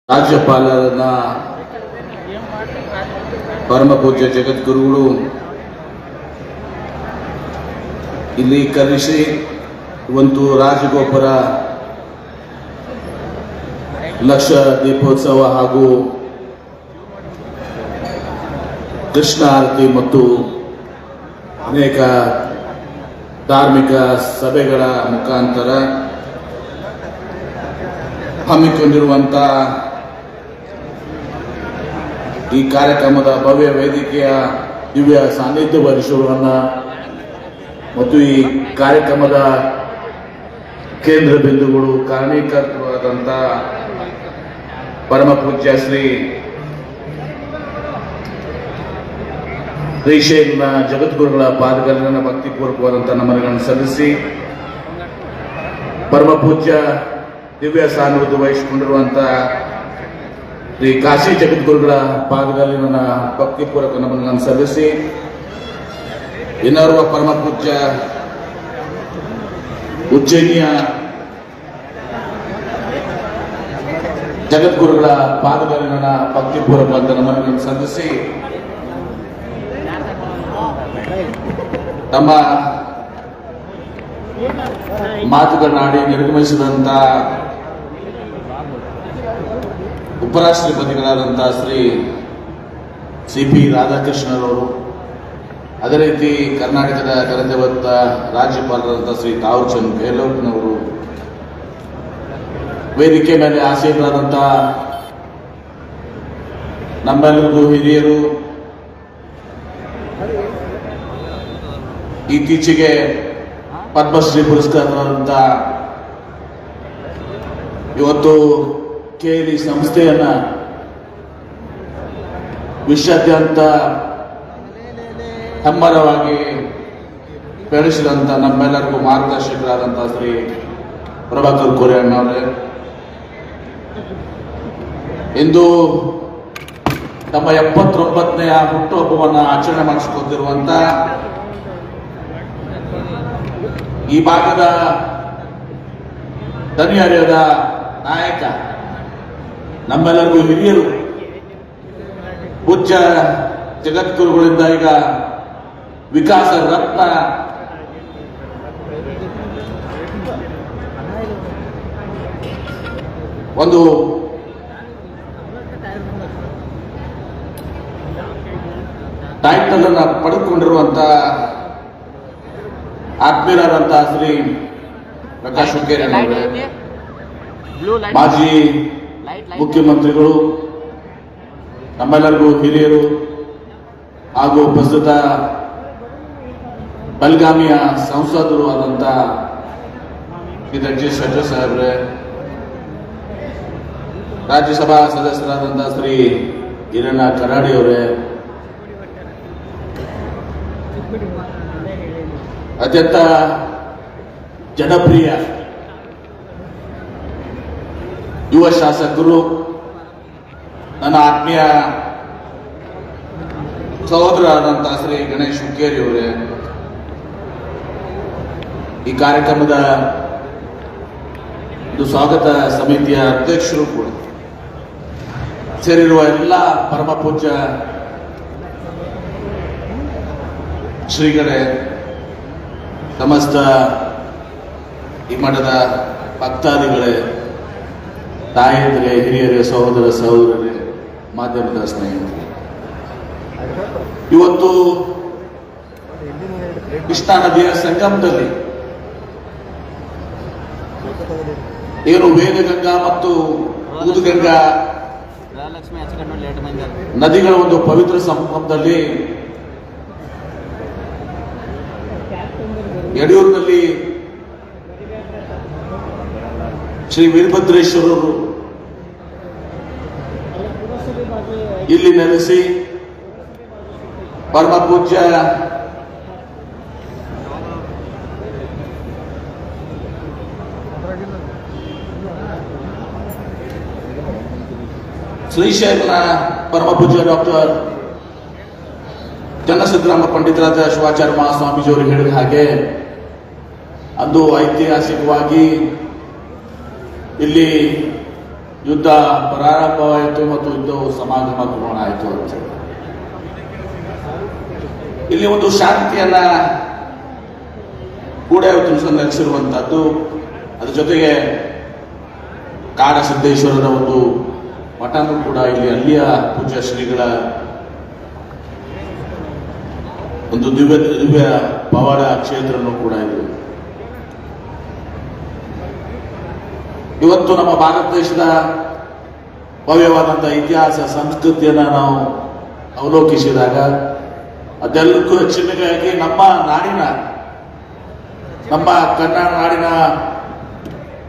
ರಾಜ್ಯಪಾಲರನ್ನ ಪರಮ ಪೂಜ್ಯ ಜಗದ್ಗುರುಗಳು ಇಲ್ಲಿ ಕರೆಸಿ ಒಂದು ರಾಜಗೋಪುರ ಲಕ್ಷ ದೀಪೋತ್ಸವ ಹಾಗೂ ಕೃಷ್ಣ ಆರತಿ ಮತ್ತು ಅನೇಕ ಧಾರ್ಮಿಕ ಸಭೆಗಳ ಮುಖಾಂತರ ಹಮ್ಮಿಕೊಂಡಿರುವಂಥ ಈ ಕಾರ್ಯಕ್ರಮದ ಭವ್ಯ ವೇದಿಕೆಯ ದಿವ್ಯ ಸಾನ್ನಿಧ್ಯ ವರಿಸುವನ್ನ ಮತ್ತು ಈ ಕಾರ್ಯಕ್ರಮದ ಕೇಂದ್ರ ಬಿಂದುಗಳು ಕಾರಣೀಕರ್ತವಾದಂಥ ಪರಮ ಪೂಜ್ಯ ಶ್ರೀ ಶ್ರೀಶೈಲ ಜಗದ್ಗುರುಗಳ ಪಾದಗಳನ್ನು ಭಕ್ತಿಪೂರ್ವಕವಾದಂಥ ನಮನಗಳನ್ನು ಸಲ್ಲಿಸಿ ಪರಮ ಪೂಜ್ಯ ದಿವ್ಯ ಸಾನ್ನಿಧ್ಯ ವಹಿಸಿಕೊಂಡಿರುವಂಥ ಶ್ರೀ ಕಾಶಿ ಜಗದ್ಗುರುಗಳ ಪಾದದಲ್ಲಿ ನನ್ನ ಭಕ್ತಿಪೂರ್ವಕ ನಮನಗಳನ್ನು ಸಲ್ಲಿಸಿ ಇನ್ನೋರ್ವ ಪರಮ ಪೂಜ್ಯ ಉಜ್ಜಯಿನಿಯ ಜಗದ್ಗುರುಗಳ ಪಾದದಲ್ಲಿ ನನ್ನ ಭಕ್ತಿಪೂರ್ವಕ ನಮನಗಳನ್ನು ಸಲ್ಲಿಸಿ ನಮ್ಮ ಮಾತುಗಳನ್ನಾಡಿ ನಿರ್ಗಮಿಸಿದಂಥ ಉಪರಾಷ್ಟ್ರಪತಿಗಳಾದಂಥ ಶ್ರೀ ಸಿ.ಪಿ. ರಾಧಾಕೃಷ್ಣರವರು, ಅದೇ ರೀತಿ ಕರ್ನಾಟಕದ ಕರೆದವತ್ತ ರಾಜ್ಯಪಾಲರಾದಂಥ ಶ್ರೀ ತಾವರ್ ಚಂದ್ ಗೆಹ್ಲೋಟ್ನವರು, ವೇದಿಕೆ ಮೇಲೆ ಆಸೀನರಾದಂಥ ನಮ್ಮೆಲ್ಲರಿಗೂ ಹಿರಿಯರು, ಇತ್ತೀಚೆಗೆ ಪದ್ಮಶ್ರೀ ಪುರಸ್ಕೃತರಾದಂಥ ಇವತ್ತು KLE ಸಂಸ್ಥೆಯನ್ನ ವಿಶ್ವಾದ್ಯಂತ ಹೆಮ್ಮರವಾಗಿ ಬೆಳೆಸಿದಂಥ ನಮ್ಮೆಲ್ಲರಿಗೂ ಮಾರ್ಗದರ್ಶಕರಾದಂಥ ಶ್ರೀ ಪ್ರಭಾಕರ್ ಕೋರೆ ಅಣ್ಣವರೇ, ಇಂದು ತಮ್ಮ 79ನೇ ಹುಟ್ಟುಹಬ್ಬವನ್ನು ಆಚರಣೆ ಮಾಡಿಸಿಕೊತಿರುವಂಥ ಈ ಭಾಗದ ಧನ್ಯವಾದ ನಾಯಕ, ನಮ್ಮೆಲ್ಲರಿಗೂ ಹಿರಿಯರು, ಪೂಜ್ಯ ಜಗದ್ಗುರುಗಳಿಂದ ಈಗ ವಿಕಾಸ ರತ್ನ ಒಂದು ಟೈಟಲ್ ಅನ್ನು ಪಡೆದುಕೊಂಡಿರುವಂತ ಆತ್ಮೀಯರಾದಂಥ ಶ್ರೀ ಪ್ರಕಾಶ್ ಹುಕ್ಕೇರಿ ಅವರೇ, ಮಾಜಿ ಮುಖ್ಯಮಂತ್ರಿಗಳು, ನಮ್ಮೆಲ್ಲರಿಗೂ ಹಿರಿಯರು ಹಾಗೂ ಪ್ರಸ್ತುತ ಬೆಳಗಾವಿಯ ಸಂಸದರು ಆದಂಥ ಶ್ರೀ ಜಗದೀಶ್ ಶೆಟ್ಟರ್ ಸಾಹೇಬ್ರೆ, ರಾಜ್ಯಸಭಾ ಸದಸ್ಯರಾದಂಥ ಶ್ರೀ ಹಿರಣ್ಣ ಕರಾಡಿ ಅವರೇ, ಅತ್ಯಂತ ಜನಪ್ರಿಯ ಯುವ ಶಾಸಕರು, ನನ್ನ ಆತ್ಮೀಯ ಸಹೋದರರಾದಂಥ ಶ್ರೀ ಗಣೇಶ್ ಹುಕ್ಕೇರಿ ಅವರೇ, ಈ ಕಾರ್ಯಕ್ರಮದ ಒಂದು ಸ್ವಾಗತ ಸಮಿತಿಯ ಅಧ್ಯಕ್ಷರು ಕೂಡ ಸೇರಿರುವ ಎಲ್ಲ ಪರಮ ಪೂಜ್ಯ ಶ್ರೀಗಳೇ, ಸಮಸ್ತ ಈ ಮಠದ ಭಕ್ತಾದಿಗಳೇ, ತಾಯಂದಿರೇ, ಹಿರಿಯರೇ, ಸಹೋದರ ಸಹೋದರರೇ, ಮಾಧ್ಯಮದ ಸ್ನೇಹಿತರೆ, ಇವತ್ತು ಕೃಷ್ಣಾ ನದಿಯ ಸಂಗಮದಲ್ಲಿ ಏನು ವೇದಗಂಗಾ ಮತ್ತು ಊದುಗಂಗಾ ನದಿಗಳ ಒಂದು ಪವಿತ್ರ ಸಂಗಮದಲ್ಲಿ ಯಡಿಯೂರಿನಲ್ಲಿ ಶ್ರೀ ವೀರಭದ್ರೇಶ್ವರರು ಇಲ್ಲಿ ನೆಲೆಸಿ ಪರಮ ಪೂಜ್ಯ ಶ್ರೀಶೈಲ ಪರಮ ಪೂಜ್ಯ ಡಾಕ್ಟರ್ ಚನ್ನಸಿದ್ದರಾಮ ಪಂಡಿತರಾದ ಶಿವಾಚಾರ್ಯ ಮಹಾಸ್ವಾಮೀಜಿಯವರು ಹೇಳಿದ ಹಾಗೆ ಅಂದು ಐತಿಹಾಸಿಕವಾಗಿ ಇಲ್ಲಿ ಯುದ್ಧ ಪ್ರಾರಂಭವಾಯಿತು ಮತ್ತು ಯುದ್ಧವು ಸಮಾಗಮ ಆಯಿತು ಅಂತ ಹೇಳಿ. ಇಲ್ಲಿ ಒಂದು ಶಾಂತಿಯನ್ನ ಕೂಡ ಇವತ್ತು ನೆಲೆಸಿರುವಂತಹದ್ದು. ಅದ್ರ ಜೊತೆಗೆ ಕಾಡಸಿದ್ದೇಶ್ವರರ ಒಂದು ಮಠನೂ ಕೂಡ ಇಲ್ಲಿ ಅಲ್ಲಿಯ ಪೂಜ್ಯ ಶ್ರೀಗಳ ಒಂದು ದಿವ್ಯ ಪವಾಡ ಕ್ಷೇತ್ರನೂ ಕೂಡ ಇದೆ. ಇವತ್ತು ನಮ್ಮ ಭಾರತ ದೇಶದ ಭವ್ಯವಾದಂತಹ ಇತಿಹಾಸ ಸಂಸ್ಕೃತಿಯನ್ನ ನಾವು ಅವಲೋಕಿಸಿದಾಗ ಅದೆಲ್ಲಕ್ಕೂ ಹೆಚ್ಚಿನದಾಗಿ ನಮ್ಮ ನಾಡಿನ, ನಮ್ಮ ಕನ್ನಡ ನಾಡಿನ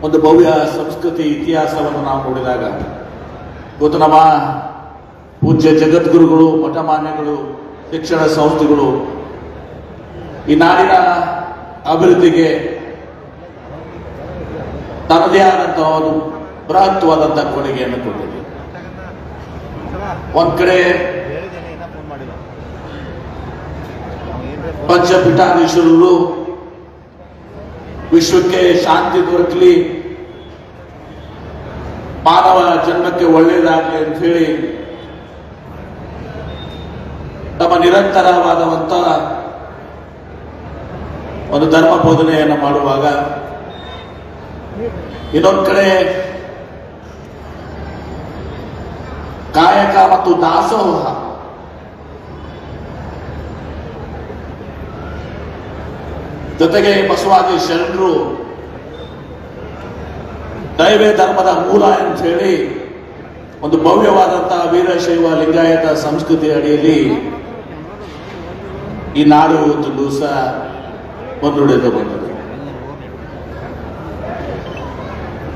ಒಂದು ಭವ್ಯ ಸಂಸ್ಕೃತಿ ಇತಿಹಾಸವನ್ನು ನಾವು ನೋಡಿದಾಗ ಇವತ್ತು ನಮ್ಮ ಪೂಜ್ಯ ಜಗದ್ಗುರುಗಳು, ಮಠಮಾನ್ಯಗಳು, ಶಿಕ್ಷಣ ಸಂಸ್ಥೆಗಳು ಈ ನಾಡಿನ ಅಭಿವೃದ್ಧಿಗೆ ತನ್ನದೇ ಆದಂತಹ ಒಂದು ಬೃಹತ್ವಾದಂತಹ ಕೊಡುಗೆಯನ್ನು ಕೊಟ್ಟಿದೆ. ಒಂದ್ ಕಡೆ ಪಂಚಪೀಠಾಧೀಶ್ವರರು ವಿಶ್ವಕ್ಕೆ ಶಾಂತಿ ದೊರಕಲಿ, ಮಾನವ ಜನ್ಮಕ್ಕೆ ಒಳ್ಳೆಯದಾಗಲಿ ಅಂತ ಹೇಳಿ ತಮ್ಮ ನಿರಂತರವಾದಂತ ಒಂದು ಧರ್ಮ ಬೋಧನೆಯನ್ನು ಮಾಡುವಾಗ, ಇನ್ನೊಂದು ಕಡೆ ಕಾಯಕ ಮತ್ತು ದಾಸೋಹ, ಜೊತೆಗೆ ಬಸವಾದಿ ಶರಣರು ದೈವ ಧರ್ಮದ ಮೂಲ ಅಂತ ಹೇಳಿ ಒಂದು ಭವ್ಯವಾದಂತಹ ವೀರಶೈವ ಲಿಂಗಾಯತ ಸಂಸ್ಕೃತಿ ಅಡಿಯಲ್ಲಿ ಈ ನಾಡು ಇವತ್ತು ದಿವಸ ಮುನ್ನಡೆದು ಬಂದಿದೆ.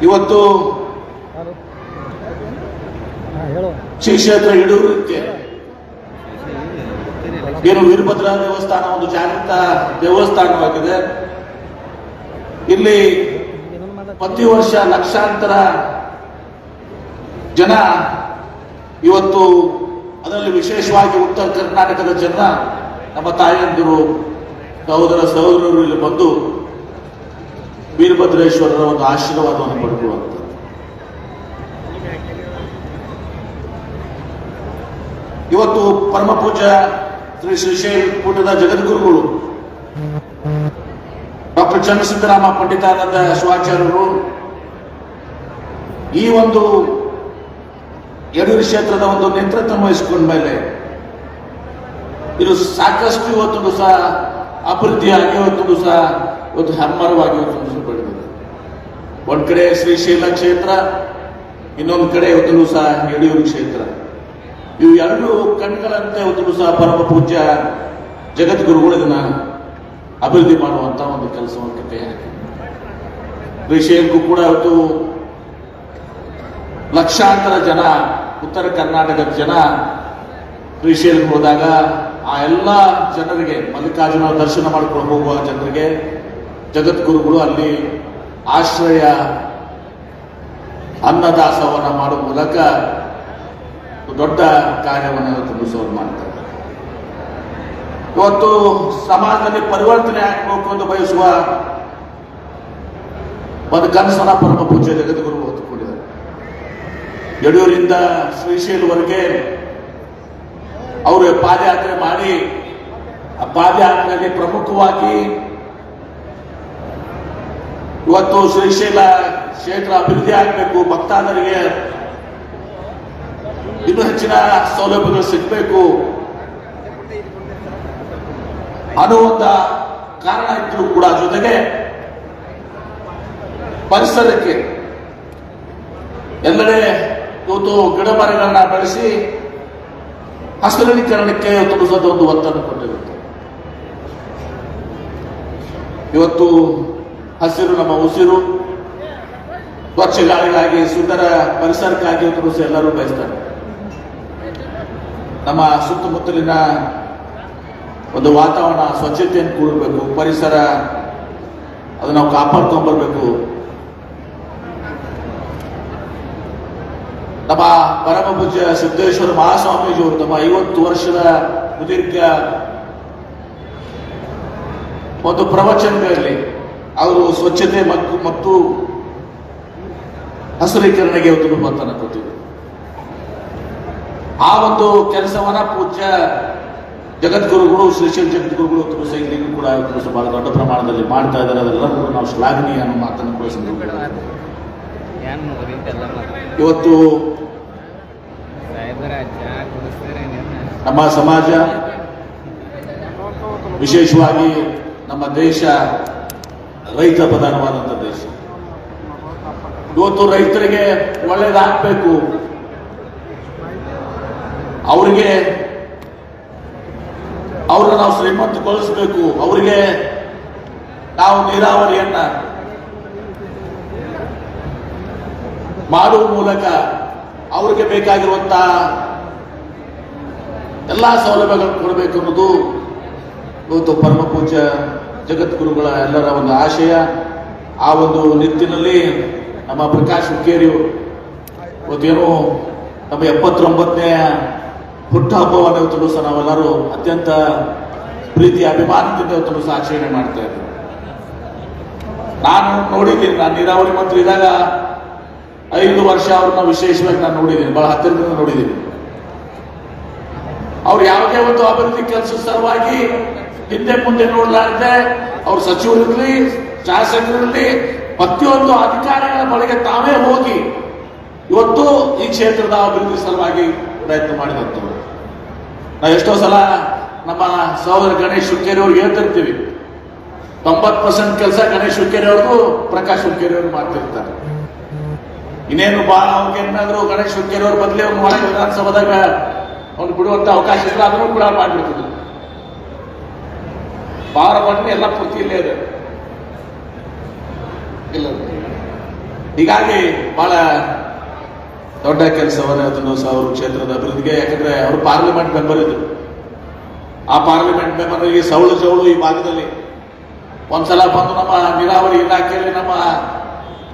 ಇವತ್ತು ಶ್ರೀ ಕ್ಷೇತ್ರ ಯಡೂರಕ್ಕೆ ಏನು ವೀರಭದ್ರ ದೇವಸ್ಥಾನ ಒಂದು ಜಾಗೃತ ದೇವಸ್ಥಾನವಾಗಿದೆ. ಇಲ್ಲಿ ಪ್ರತಿ ವರ್ಷ ಲಕ್ಷಾಂತರ ಜನ ಇವತ್ತು, ಅದರಲ್ಲಿ ವಿಶೇಷವಾಗಿ ಉತ್ತರ ಕರ್ನಾಟಕದ ಜನ, ನಮ್ಮ ತಾಯಂದಿರು, ಸಹೋದರರು ಇಲ್ಲಿ ಬಂದು ವೀರಭದ್ರೇಶ್ವರರ ಒಂದು ಆಶೀರ್ವಾದವನ್ನು ಪಡೆದುವಂತ. ಇವತ್ತು ಪರಮ ಪೂಜ್ಯ ಶ್ರೀ ಶ್ರೀಶೈಲ ಪೀಠದ ಜಗದ್ಗುರುಗಳು ಡಾಕ್ಟರ್ ಚನ್ನಸಿದ್ದರಾಮ ಪಂಡಿತಾನಂದ ಶಿವಾಚಾರ್ಯರು ಈ ಒಂದು ಯಡೂರು ಕ್ಷೇತ್ರದ ಒಂದು ನೇತೃತ್ವ ವಹಿಸಿಕೊಂಡ ಮೇಲೆ ಇದು ಸಾಕಷ್ಟು ಇವತ್ತು ಸಹ ಅಭಿವೃದ್ಧಿಯಾಗಿ ಇವತ್ತು ಸಹ ಇವತ್ತು ಹೆಮ್ಮರವಾಗಿ ಇವತ್ತು ಬೆಳೆದಿದೆ. ಒಂದ್ ಕಡೆ ಶ್ರೀಶೈಲ ಕ್ಷೇತ್ರ, ಇನ್ನೊಂದು ಕಡೆ ಇವತ್ತು ಸಹ ಯಡಿಯೂರು ಕ್ಷೇತ್ರ. ಇವು ಎರಡು ಕಣ್ಗಳಂತೆ ಇವತ್ತು ಸಹ ಪರಮ ಪೂಜ್ಯ ಜಗದ್ಗುರುಗಳು ಇದನ್ನ ಅಭಿವೃದ್ಧಿ ಮಾಡುವಂತ ಒಂದು ಕೆಲಸವನ್ನು ಕೈ ಹಾಕಿ, ಶ್ರೀಶೈಲಕ್ಕೂ ಕೂಡ ಇವತ್ತು ಲಕ್ಷಾಂತರ ಜನ, ಉತ್ತರ ಕರ್ನಾಟಕದ ಜನ ಶ್ರೀಶೈಲಕ್ಕೆ ಹೋದಾಗ ಆ ಎಲ್ಲ ಜನರಿಗೆ, ಮಲ್ಲಿಕಾರ್ಜುನ ದರ್ಶನ ಮಾಡಿಕೊಂಡು ಹೋಗುವ ಜನರಿಗೆ ಜಗದ್ಗುರುಗಳು ಅಲ್ಲಿ ಆಶ್ರಯ ಅನ್ನದಾಸವನ್ನ ಮಾಡುವ ಮೂಲಕ ದೊಡ್ಡ ಕಾರ್ಯವನ್ನು ತಿಳಿಸೋರು ಮಾಡ್ತಾರೆ. ಇವತ್ತು ಸಮಾಜದಲ್ಲಿ ಪರಿವರ್ತನೆ ಆಗಬೇಕು ಎಂದು ಬಯಸುವ ಒಂದು ಕನಸನ್ನ ಪರಮ ಪೂಜ್ಯ ಜಗದ್ಗುರು ಹೊತ್ತುಕೊಂಡಿದ್ದಾರೆ. ಯಡಿಯೂರಿಂದ ಶ್ರೀಶೈಲವರೆಗೆ ಅವರು ಪಾದಯಾತ್ರೆ ಮಾಡಿ, ಆ ಪಾದಯಾತ್ರೆಯಲ್ಲಿ ಪ್ರಮುಖವಾಗಿ ಇವತ್ತು ಶ್ರೀಶೈಲ ಕ್ಷೇತ್ರ ಅಭಿವೃದ್ಧಿ ಆಗಬೇಕು, ಭಕ್ತಾದರಿಗೆ ಇನ್ನೂ ಹೆಚ್ಚಿನ ಸೌಲಭ್ಯಗಳು ಸಿಗಬೇಕು ಅನ್ನುವಂತ ಕಾರಣ ಇದ್ರೂ ಕೂಡ, ಜೊತೆಗೆ ಪರಿಸರಕ್ಕೆ ಎಲ್ಲೆಡೆ ಇವತ್ತು ಗಿಡ ಮರಗಳನ್ನ ಬೆಳೆಸಿ ಹಸಿರೀಕರಣಕ್ಕೆ ತೊಡಗಿಸೋದು ಒಂದು ಒತ್ತನ್ನು ಕೊಟ್ಟಿರುತ್ತೆ. ಇವತ್ತು ಹಸಿರು ನಮ್ಮ ಉಸಿರು, ಸ್ವಚ್ಛ ಗಾಳಿಗಾಗಿ, ಸುಂದರ ಪರಿಸರಕ್ಕಾಗಿ ಇವತ್ತು ಎಲ್ಲರೂ ಬಯಸ್ತಾರೆ. ನಮ್ಮ ಸುತ್ತಮುತ್ತಲಿನ ಒಂದು ವಾತಾವರಣ ಸ್ವಚ್ಛತೆಯನ್ನು ಕೂಡಬೇಕು, ಪರಿಸರ ಅದನ್ನು ನಾವು ಕಾಪಾಡ್ಕೊಂಡ್ಬರ್ಬೇಕು. ನಮ್ಮ ಪರಮ ಪೂಜ್ಯ ಸಿದ್ದೇಶ್ವರ ಮಹಾಸ್ವಾಮೀಜಿಯವರು ತಮ್ಮ 50 ವರ್ಷದ ಸುದೀರ್ಘ ಒಂದು ಪ್ರವಚನಗಳಲ್ಲಿ ಅವರು ಸ್ವಚ್ಛತೆ ಮತ್ತು ಹಸಿರೀಕರಣೆಗೆ ಇವತ್ತು ಒತ್ತನ್ನು ಕೊಟ್ಟಿದೆ. ಆ ಒಂದು ಕೆಲಸವನ್ನ ಪೂಜ್ಯ ಜಗದ್ಗುರುಗಳು ಶ್ರೀಶೈಲ ಜಗದ್ಗುರುಗಳು ತುಳು ಸೈನಿಕರು ಕೂಡ ಬಹಳ ದೊಡ್ಡ ಪ್ರಮಾಣದಲ್ಲಿ ಮಾಡ್ತಾ ಇದ್ದಾರೆ. ಅದೆಲ್ಲರೂ ನಾವು ಶ್ಲಾಘನೀಯ ಅನ್ನೋ ಮಾತನ್ನು ಕೂಡ ಇವತ್ತು ನಮ್ಮ ಸಮಾಜ, ವಿಶೇಷವಾಗಿ ನಮ್ಮ ದೇಶ ರೈತ ಪ್ರಧಾನವಾದಂಥ ದೇಶ. ಇವತ್ತು ರೈತರಿಗೆ ಒಳ್ಳೇದಾಗಬೇಕು, ಅವ್ರನ್ನ ನಾವು ಶ್ರೀಮಂತಗೊಳಿಸಬೇಕು, ಅವರಿಗೆ ನಾವು ನೀರಾವರಿಯನ್ನ ಮಾಡುವ ಮೂಲಕ ಅವ್ರಿಗೆ ಬೇಕಾಗಿರುವಂತಹ ಎಲ್ಲಾ ಸೌಲಭ್ಯಗಳನ್ನು ಕೊಡಬೇಕು ಅನ್ನೋದು ಇವತ್ತು ಪರಮ ಪೂಜ್ಯ ಜಗದ್ಗುರುಗಳ ಎಲ್ಲರ ಒಂದು ಆಶಯ. ಆ ಒಂದು ನಿಟ್ಟಿನಲ್ಲಿ ನಮ್ಮ ಪ್ರಕಾಶ್ ಹುಕ್ಕೇರಿ ಇವತ್ತೇನು ನಮ್ಮ 79ನೇ ಹುಟ್ಟುಹಬ್ಬವನ್ನು ಇವತ್ತು ಸಹ ನಾವೆಲ್ಲರೂ ಅತ್ಯಂತ ಪ್ರೀತಿ ಅಭಿಮಾನದಿಂದ ಇವತ್ತು ಸಹ ಆಚರಣೆ ಮಾಡ್ತಾ ಇದ್ದೇವೆ. ನಾನು ನೋಡಿದ್ದೀನಿ, ನಾನು ನೀರಾವರಿ ಮಂತ್ರಿ ಇದ್ದಾಗ 5 ವರ್ಷ ಅವ್ರನ್ನ ವಿಶೇಷವಾಗಿ ನಾನು ನೋಡಿದ್ದೀನಿ, ಬಹಳ ಹತ್ತಿರದಿಂದ ನೋಡಿದ್ದೀನಿ. ಅವ್ರು ಯಾವುದೇ ಒಂದು ಅಭಿವೃದ್ಧಿ ಕೆಲಸದ ಸಲುವಾಗಿ ಹಿಂದೆ ಮುಂದೆ ನೋಡಲಾರದೆ ಅವ್ರ ಸಚಿವರಿರಲಿ, ಶಾಸಕರಿರಲಿ, ಪ್ರತಿಯೊಂದು ಅಧಿಕಾರಿಗಳ ಬಳಿಗೆ ತಾವೇ ಹೋಗಿ ಇವತ್ತು ಈ ಕ್ಷೇತ್ರದ ಅಭಿವೃದ್ಧಿ ಸಲುವಾಗಿ ಪ್ರಯತ್ನ ಮಾಡಿದಂಥವ್ರು. ನಾವು ಎಷ್ಟೋ ಸಲ ನಮ್ಮ ಸಹೋದರ ಗಣೇಶ್ ಹುಕ್ಕೇರಿ ಅವ್ರಿಗೆ ಹೇಳ್ತಿರ್ತೀವಿ, 90% ಕೆಲಸ ಗಣೇಶ್ ಹುಕ್ಕೇರಿ ಅವ್ರಿಗೂ ಪ್ರಕಾಶ್ ಹುಕ್ಕೇರಿ ಅವರು ಮಾಡ್ತಿರ್ತಾರೆ. ಇನ್ನೇನು ಬಹಳ ಅವ್ರಿಗೇನಾದ್ರು ಗಣೇಶ್ ಹುಕ್ಕೇರಿ ಅವ್ರ ಬದಲೇ ಅವ್ರು ಒಳಗೆ ವಿಧಾನಸಭಾದಾಗ ಅವ್ನು ಬಿಡುವಂತ ಅವಕಾಶ ಇಲ್ಲ, ಅದನ್ನು ಕೂಡ ಮಾಡ್ಬಿಡ್ತಿದ್ರು. ಬಾರ ಬನ್ನಿ ಎಲ್ಲ ಪೂರ್ತಿ ಇಲ್ಲೇ ಇದೆ ಇಲ್ಲ. ಹೀಗಾಗಿ ಬಹಳ ದೊಡ್ಡ ಕೆಲಸವನ್ನ ಅವರು ಕ್ಷೇತ್ರದ ಅಭಿವೃದ್ಧಿಗೆ, ಯಾಕಂದ್ರೆ ಅವರು ಪಾರ್ಲಿಮೆಂಟ್ ಮೆಂಬರ್ ಇದ್ರು. ಆ ಪಾರ್ಲಿಮೆಂಟ್ ಮೆಂಬರ್ಗೆ ಸವಳು ಜವಳು ಈ ಭಾಗದಲ್ಲಿ ಒಂದ್ಸಲ ಬಂದು ನಮ್ಮ ನೀರಾವರಿ ಇಲಾಖೆಯಲ್ಲಿ ನಮ್ಮ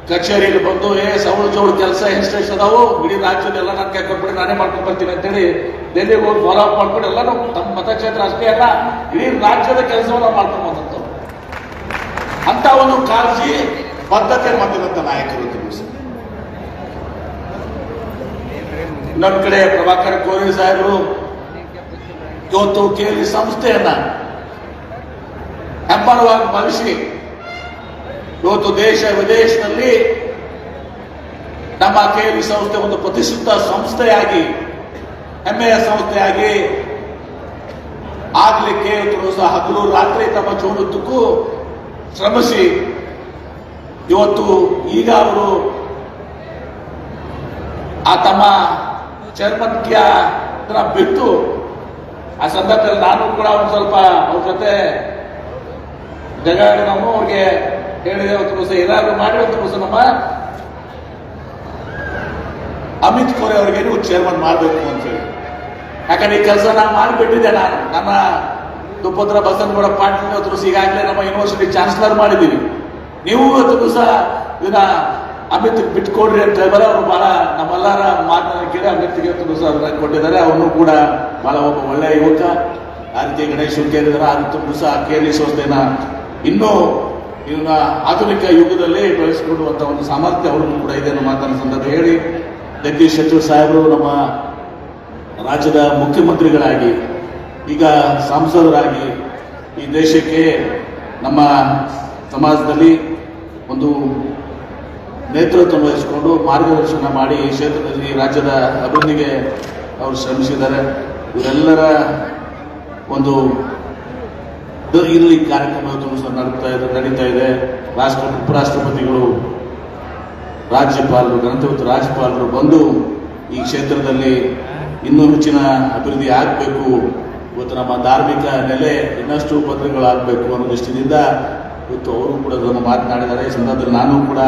ಕಚೇರಿಯಲ್ಲಿ ಬಂದು ಸವಳು ಜವಳು ಕೆಲಸ ಎಷ್ಟೆಷ್ಟು ಅದಾವು ಇಡೀ ರಾಜ್ಯದೆಲ್ಲ ನಾನು ಕೈ ಕೊಟ್ಬಿಡಿ, ನಾನೇ ಮಾಡ್ಕೊಂಡು ಬರ್ತೀನಿ ಅಂತೇಳಿ ಡೆಲ್ಲಿಗೆ ಹೋಗಿ ಫಾಲೋ ಅಪ್ ಮಾಡ್ಕೊಂಡು ಎಲ್ಲರೂ ತಮ್ಮ ಮತಕ್ಷೇತ್ರ ಅಷ್ಟೇ ಅಲ್ಲ ಇಡೀ ರಾಜ್ಯದ ಕೆಲಸವನ್ನು ಮಾಡ್ಕೊಂಡು ಬಂದಂಥವ್ರು. ಅಂತ ಒಂದು ಕಾಳಜಿ ಬದ್ಧತೆ ಹೊಂದಿದಂತ ನಾಯಕರು. ಇನ್ನೊಂದು ಕಡೆ ಪ್ರಭಾಕರ್ ಕೋರಿ ಸಾಹೇಬರು ಇವತ್ತು KLE ಸಂಸ್ಥೆಯನ್ನ ಹೆಬ್ಬರವಾಗಿ ಭಾವಿಸಿ ಇವತ್ತು ದೇಶ ವಿದೇಶದಲ್ಲಿ ನಮ್ಮ KLE ಸಂಸ್ಥೆ ಒಂದು ಪ್ರತಿಷ್ಠಿತ ಸಂಸ್ಥೆಯಾಗಿ, ಹೆಮ್ಮೆಯ ಸಂಸ್ಥೆಯಾಗಿ ಆಗ್ಲಿಕ್ಕೆ ಇವತ್ತು ಸಹ ಹಗಲು ರಾತ್ರಿ ತಮ್ಮ ಜೀವನಕ್ಕೂ ಶ್ರಮಿಸಿ ಇವತ್ತು ಈಗ ಅವರು ಆ ತಮ್ಮ ಚೇರ್ಮನ್ಕಿಯ ಬಿಟ್ಟು ಆ ಸಂದರ್ಭದಲ್ಲಿ ನಾನು ಕೂಡ ಒಂದು ಸ್ವಲ್ಪ ಅವ್ರ ಜೊತೆ ಜಗಳ ನಾವು ಅವ್ರಿಗೆ ಹೇಳಿದೆ, ಒಂದು ದಿವಸ ಏನಾದ್ರು ಮಾಡಿ ಒಂದು ದಿವಸ ನಮ್ಮ ಅಮಿತ್ ಖೋರೆ ಅವ್ರಿಗೆ ನೀವು ಚೇರ್ಮನ್ ಮಾಡಬೇಕು ಅಂತ ಹೇಳಿ. ಯಾಕಂದ್ರೆ ಈ ಕೆಲಸ ನಾನು ಮಾಡಿಬಿಟ್ಟಿದ್ದೆ. ನಾನು ನನ್ನ ದುಪ್ಪತ್ರ ಬಸನಗೌಡ ಪಾಟೀಲ್ ಒಂದು ದಿವಸ ಈಗಾಗಲೇ ನಮ್ಮ ಯೂನಿವರ್ಸಿಟಿ ಚಾನ್ಸಲರ್ ಮಾಡಿದ್ದೀವಿ. ನೀವು ಇವತ್ತು ದಿವಸ ಇದನ್ನ ಅಮಿತ್ ಬಿಟ್ಕೊಡ್ರಿ ಅಂತ ಹೇಳಿದ್ರೆ ಅವರು ಬಹಳ ನಮ್ಮೆಲ್ಲರ ಮಾತನ್ನ ಕೇಳಿ ಅಮಿತ್ಗೆ ದಿವಸ ಅದನ್ನ ಕೊಟ್ಟಿದ್ದಾರೆ. ಅವನು ಕೂಡ ಬಹಳ ಒಬ್ಬ ಒಳ್ಳೆಯ ಯುವಕ. ಆ ರೀತಿ ಗಣೇಶ್ ಹುಕ್ಕೇರಿ ಆ ರೀತಿ ದಿವಸ KLE ಸಂಸ್ಥೆನ ಇನ್ನೂ ಇವನ್ನ ಆಧುನಿಕ ಯುಗದಲ್ಲಿ ಬೆಳೆಸಿಕೊಳ್ಳುವಂತ ಒಂದು ಸಾಮರ್ಥ್ಯ ಅವ್ರಿಗೂ ಕೂಡ ಇದೆ ಅನ್ನೋ ಮಾತನ್ನ ಸಂದರ್ಭ ಹೇಳಿ, ಜಗದೀಶ್ ಶೆಟ್ಟರ್ ಸಾಹೇಬರು ನಮ್ಮ ರಾಜ್ಯದ ಮುಖ್ಯಮಂತ್ರಿಗಳಾಗಿ ಈಗ ಸಂಸದರಾಗಿ ಈ ದೇಶಕ್ಕೆ ನಮ್ಮ ಸಮಾಜದಲ್ಲಿ ಒಂದು ನೇತೃತ್ವ ವಹಿಸಿಕೊಂಡು ಮಾರ್ಗದರ್ಶನ ಮಾಡಿ ಈ ಕ್ಷೇತ್ರದಲ್ಲಿ ರಾಜ್ಯದ ಅಭಿವೃದ್ಧಿಗೆ ಅವರು ಶ್ರಮಿಸಿದ್ದಾರೆ. ಇವರೆಲ್ಲರ ಒಂದು ಇಲ್ಲಿ ಕಾರ್ಯಕ್ರಮ ನಡೀತಾ ಇದೆ. ಉಪರಾಷ್ಟ್ರಪತಿಗಳು, ರಾಜ್ಯಪಾಲರು, ಗಣತಂತ್ರ ರಾಜ್ಯಪಾಲರು ಬಂದು ಈ ಕ್ಷೇತ್ರದಲ್ಲಿ ಇನ್ನೂ ಹೆಚ್ಚಿನ ಅಭಿವೃದ್ಧಿ ಆಗಬೇಕು, ಇವತ್ತು ನಮ್ಮ ಧಾರ್ಮಿಕ ನೆಲೆ ಇನ್ನಷ್ಟು ಭದ್ರಗಳಾಗಬೇಕು ಅನ್ನೋ ದೃಷ್ಟಿಯಿಂದ ಇವತ್ತು ಅವರು ಕೂಡ ಅದನ್ನು ಮಾತನಾಡಿದ್ದಾರೆ. ಈ ಸಂದರ್ಭದಲ್ಲಿ ನಾನು ಕೂಡ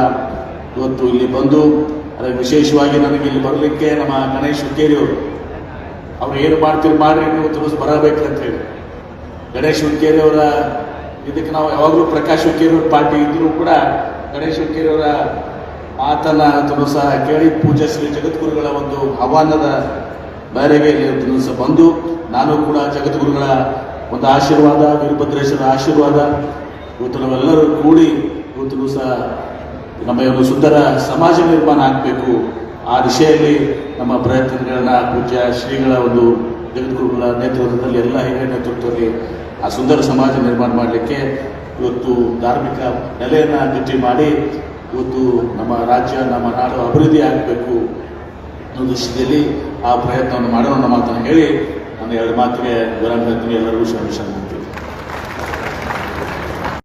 ಇವತ್ತು ಇಲ್ಲಿ ಬಂದು, ಅದಕ್ಕೆ ವಿಶೇಷವಾಗಿ ನನಗೆ ಇಲ್ಲಿ ಬರಲಿಕ್ಕೆ ನಮ್ಮ ಗಣೇಶ್ ಹುಕ್ಕೇರಿ ಅವ್ರು ಏನು ಮಾಡ್ತೀರಿ ಮಾಡ್ರಿ, ನೀವು ತಿಳಿಸ್ ಬರಬೇಕು ಅಂತ ಹೇಳಿ ಗಣೇಶ್ ಹುಕ್ಕೇರಿ ಅವರ ಇದಕ್ಕೆ ನಾವು ಯಾವಾಗಲೂ ಪ್ರಕಾಶ್ ಹುಕ್ಕೇರಿ ಅವ್ರ ಪಾರ್ಟಿ ಇದ್ರೂ ಕೂಡ ಗಣೇಶ್ ಹುಕ್ಕೇರಿ ಅವರ ಮಾತನ್ನ ದಿವಸ ಕೇಳಿ ಪೂಜ್ಯ ಶ್ರೀ ಜಗದ್ಗುರುಗಳ ಒಂದು ಆಹ್ವಾನದ ಮೇರೆಗೆ ಇಲ್ಲಿ ದಿವಸ ಬಂದು ನಾನು ಕೂಡ ಜಗದ್ಗುರುಗಳ ಒಂದು ಆಶೀರ್ವಾದ, ವೀರಭದ್ರೇಶ್ವರ ಆಶೀರ್ವಾದ ಇವತ್ತು ನಾವೆಲ್ಲರೂ ಕೂಡಿ ಇವತ್ತು ದಿವಸ ನಮ್ಮ ಒಂದು ಸುಂದರ ಸಮಾಜ ನಿರ್ಮಾಣ ಆಗಬೇಕು. ಆ ದಿಶೆಯಲ್ಲಿ ನಮ್ಮ ಪ್ರಯತ್ನಗಳನ್ನ ಪೂಜ್ಯ ಶ್ರೀಗಳ ಒಂದು ಜಗದ್ಗುರುಗಳ ನೇತೃತ್ವದಲ್ಲಿ, ಎಲ್ಲ ಹಿರಿಯ ನೇತೃತ್ವದಲ್ಲಿ ಆ ಸುಂದರ ಸಮಾಜ ನಿರ್ಮಾಣ ಮಾಡಲಿಕ್ಕೆ ಇವತ್ತು ಧಾರ್ಮಿಕ ನೆಲೆಯನ್ನು ಗಟ್ಟಿ ಮಾಡಿ ಇವತ್ತು ನಮ್ಮ ರಾಜ್ಯ, ನಮ್ಮ ನಾಡು ಅಭಿವೃದ್ಧಿ ಆಗಬೇಕು ಅನ್ನೋ ದೃಷ್ಟಿಯಲ್ಲಿ ಆ ಪ್ರಯತ್ನವನ್ನು ಮಾಡೋಣ ಮಾತನ್ನು ಹೇಳಿ ನನ್ನ ಎರಡು ಮಾತಿಗೆ ವಿರಾಮ ಹೇಳ್ತೀನಿ. ಎಲ್ಲರಿಗೂ ಶರಣ.